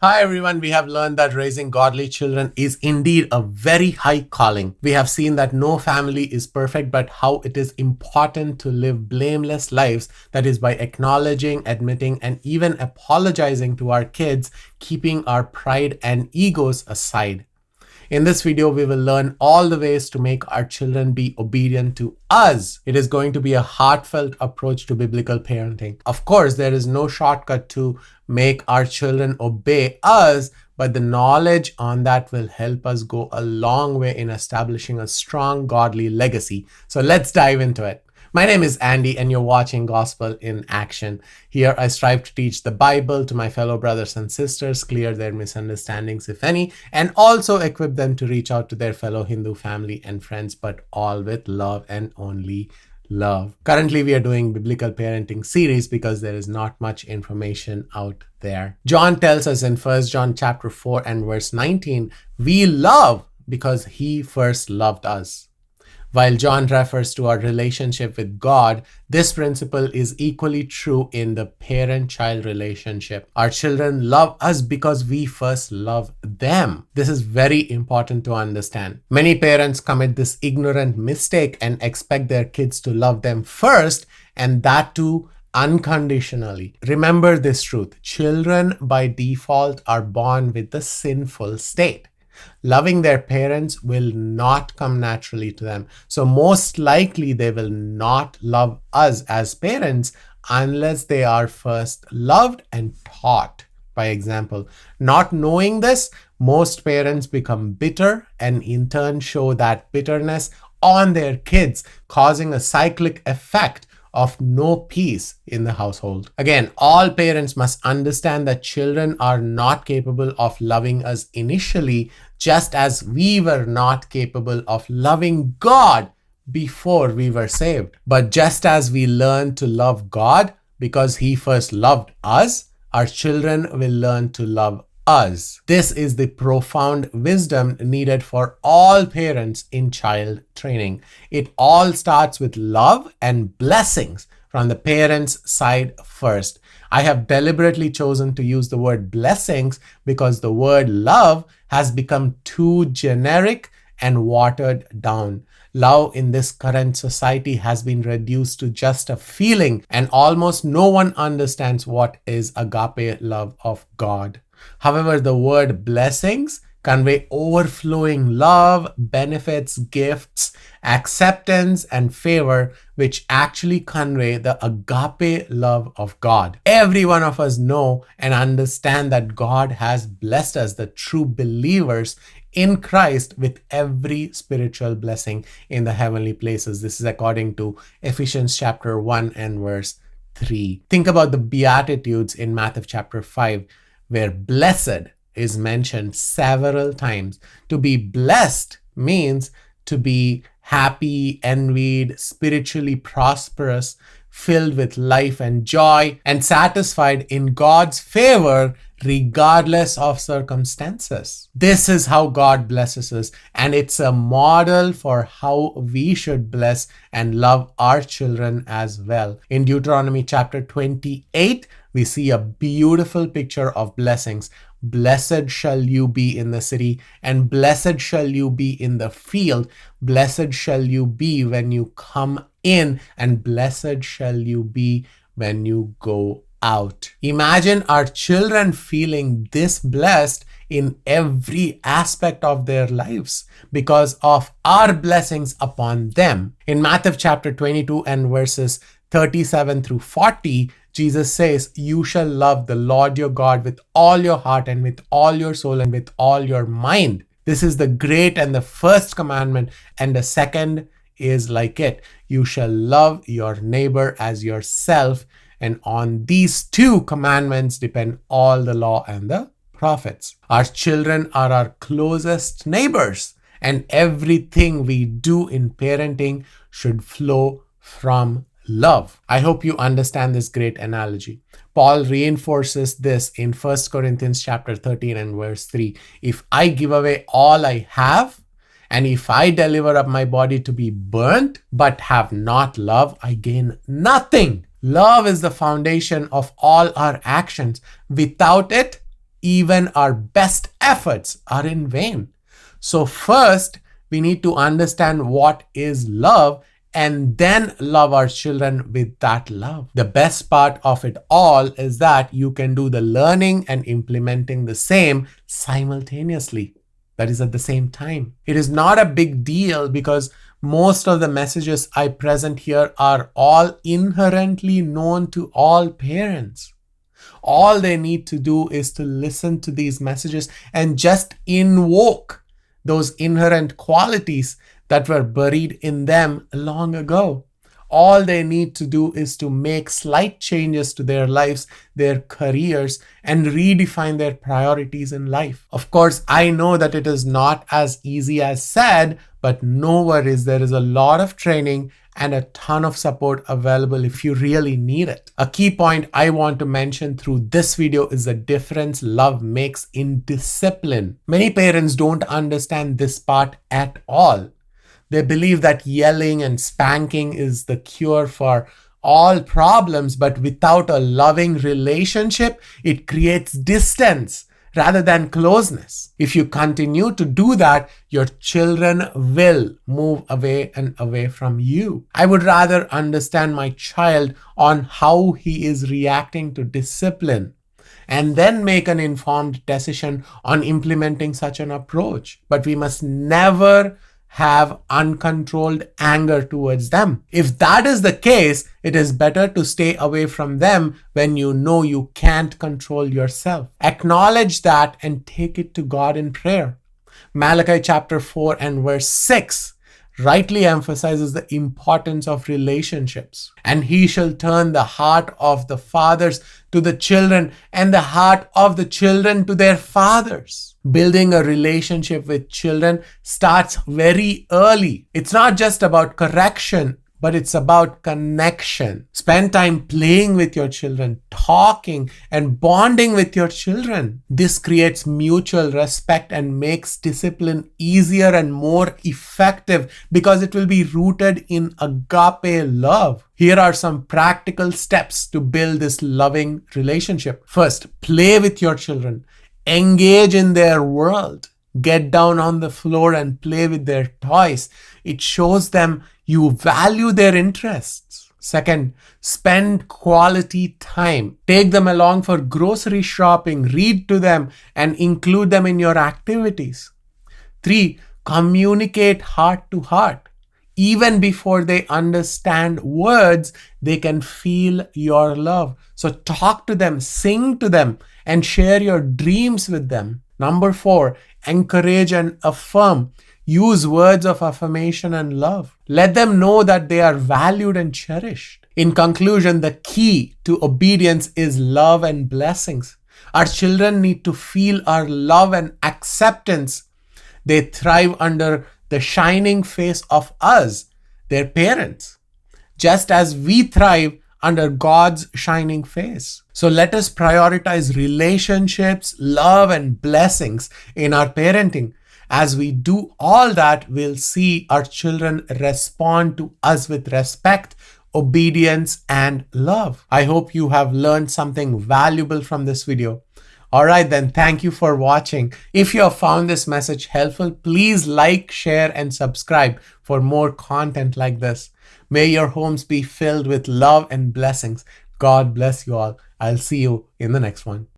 Hi everyone, we have learned that raising godly children is indeed a very high calling. We have seen that no family is perfect, but how it is important to live blameless lives, that is by acknowledging, admitting, and even apologizing to our kids, keeping our pride and egos aside. In this video, we will learn all the ways to make our children be obedient to us. It is going to be a heartfelt approach to biblical parenting. Of course, there is no shortcut to make our children obey us, but the knowledge on that will help us go a long way in establishing a strong godly legacy. So let's dive into it. My name is Andy, and you're watching Gospel in Action. Here, I strive to teach the Bible to my fellow brothers and sisters, clear their misunderstandings, if any, and also equip them to reach out to their fellow Hindu family and friends, but all with love and only love. Currently, we are doing biblical parenting series because there is not much information out there. John tells us in 1 John chapter 4 and verse 19, we love because he first loved us. While John refers to our relationship with God, this principle is equally true in the parent-child relationship. Our children love us because we first love them. This is very important to understand. Many parents commit this ignorant mistake and expect their kids to love them first, and that too unconditionally. Remember this truth: children by default are born with the sinful state. Loving their parents will not come naturally to them. So most likely they will not love us as parents unless they are first loved and taught by example. Not knowing this, most parents become bitter and in turn show that bitterness on their kids, causing a cyclic effect of no peace in the household. Again, all parents must understand that children are not capable of loving us initially, just as we were not capable of loving God before we were saved. But just as we learn to love God because he first loved us, our children will learn to love us. This is the profound wisdom needed for all parents in child training. It all starts with love and blessings from the parents' side first. I have deliberately chosen to use the word blessings because the word love has become too generic and watered down. Love in this current society has been reduced to just a feeling, and almost no one understands what is agape love of God. However, the word blessings convey overflowing love, benefits, gifts, acceptance, and favor, which actually convey the agape love of God. Every one of us know and understand that God has blessed us, the true believers in Christ, with every spiritual blessing in the heavenly places. This is according to Ephesians chapter 1 and verse 3. Think about the Beatitudes in Matthew chapter 5, where blessed is mentioned several times. To be blessed means to be happy, envied, spiritually prosperous, filled with life and joy, and satisfied in God's favor regardless of circumstances. This is how God blesses us, and it's a model for how we should bless and love our children as well. In Deuteronomy chapter 28, we see a beautiful picture of blessings. Blessed shall you be in the city, and blessed shall you be in the field. Blessed shall you be when you come in, and blessed shall you be when you go out. Imagine our children feeling this blessed in every aspect of their lives because of our blessings upon them. In Matthew chapter 22 and verses 37 through 40, Jesus says, you shall love the Lord your God with all your heart and with all your soul and with all your mind. This is the great and the first commandment, and the second is like it. You shall love your neighbor as yourself. And on these two commandments depend all the law and the prophets. Our children are our closest neighbors, and everything we do in parenting should flow from love. I hope you understand this great analogy. Paul reinforces this in 1 Corinthians chapter 13 and verse 3. If I give away all I have, and if I deliver up my body to be burnt, but have not love, I gain nothing. Love is the foundation of all our actions. Without it, even our best efforts are in vain. So first, we need to understand what is love and then love our children with that love. The best part of it all is that you can do the learning and implementing the same simultaneously. That is at the same time. It is not a big deal because most of the messages I present here are all inherently known to all parents. All they need to do is to listen to these messages and just invoke those inherent qualities that were buried in them long ago. All they need to do is to make slight changes to their lives, their careers, and redefine their priorities in life. Of course, I know that it is not as easy as said, but no worries, there is a lot of training and a ton of support available if you really need it. A key point I want to mention through this video is the difference love makes in discipline. Many parents don't understand this part at all. They believe that yelling and spanking is the cure for all problems, but without a loving relationship, it creates distance rather than closeness. If you continue to do that, your children will move away and away from you. I would rather understand my child on how he is reacting to discipline and then make an informed decision on implementing such an approach. But we must never have uncontrolled anger towards them. If that is the case, it is better to stay away from them when you know you can't control yourself. Acknowledge that and take it to God in prayer. Malachi chapter 4 and verse 6 rightly emphasizes the importance of relationships. And he shall turn the heart of the fathers to the children and the heart of the children to their fathers. Building a relationship with children starts very early. It's not just about correction, but it's about connection. Spend time playing with your children, talking and bonding with your children. This creates mutual respect and makes discipline easier and more effective because it will be rooted in agape love. Here are some practical steps to build this loving relationship. First, play with your children. Engage in their world. Get down on the floor and play with their toys. It shows them you value their interests. Second, spend quality time. Take them along for grocery shopping, read to them, and include them in your activities. 3, communicate heart to heart. Even before they understand words, they can feel your love. So talk to them, sing to them, and share your dreams with them. Number 4, encourage and affirm. Use words of affirmation and love. Let them know that they are valued and cherished. In conclusion, the key to obedience is love and blessings. Our children need to feel our love and acceptance. They thrive under the shining face of us, their parents, just as we thrive under God's shining face. So let us prioritize relationships, love, and blessings in our parenting. As we do all that, we'll see our children respond to us with respect, obedience, and love. I hope you have learned something valuable from this video. All right, then, thank you for watching. If you have found this message helpful, please like, share, and subscribe for more content like this. May your homes be filled with love and blessings. God bless you all. I'll see you in the next one.